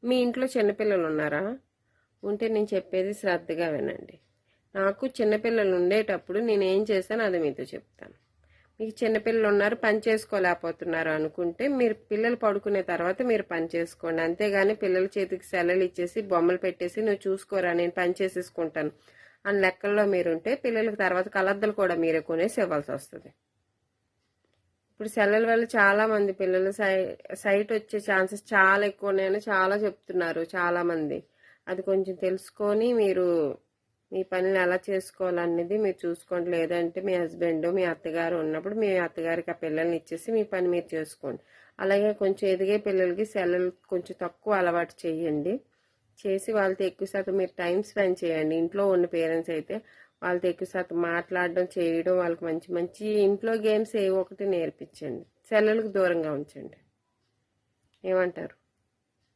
మీ ఇంట్లో చిన్నపిల్లలు ఉన్నారా? ఉంటే నేను చెప్పేది శ్రద్ధగా వినండి. నాకు చిన్నపిల్లలు ఉండేటప్పుడు నేను ఏం చేశానో అది మీతో చెప్తాను. మీకు చిన్నపిల్లలు ఉన్నారు, పని చేసుకోలేకపోతున్నారు అనుకుంటే మీరు పిల్లలు పడుకునే తర్వాత మీరు పని చేసుకోండి. అంతేగాని పిల్లల చేతికి సెలవులు ఇచ్చేసి బొమ్మలు పెట్టేసి నువ్వు చూసుకోరా నేను పని చేసేసుకుంటాను అని లెక్కల్లో మీరుంటే పిల్లలకి తర్వాత కలద్దలు కూడా మీరే కొనేసి ఇవ్వాల్సి వస్తుంది. ఇప్పుడు సెలవుల వల్ల చాలా మంది పిల్లలు సైట్ వచ్చే ఛాన్సెస్ చాలా ఎక్కువ ఉన్నాయని చాలా చెప్తున్నారు చాలా మంది. అది కొంచెం తెలుసుకొని మీరు మీ పనిని ఎలా చేసుకోవాలనేది మీరు చూసుకోండి. లేదంటే మీ హస్బెండ్ మీ అత్తగారు ఉన్నప్పుడు మీ అత్తగారికి ఆ పిల్లల్ని ఇచ్చేసి మీ పని మీరు చేసుకోండి. అలాగే కొంచెం ఎదిగే పిల్లలకి సెలవులు కొంచెం తక్కువ అలవాటు చేయండి. చేసి వాళ్ళతో ఎక్కువ శాతం మీరు టైం స్పెండ్ చేయండి. ఇంట్లో ఉన్న పేరెంట్స్ అయితే వాళ్ళతో ఎక్కువ శాతం మాట్లాడడం చేయడం, వాళ్ళకి మంచి మంచి ఇంట్లో గేమ్స్ ఏ ఒకటి నేర్పించండి. సెలవులకు దూరంగా ఉంచండి. ఏమంటారు?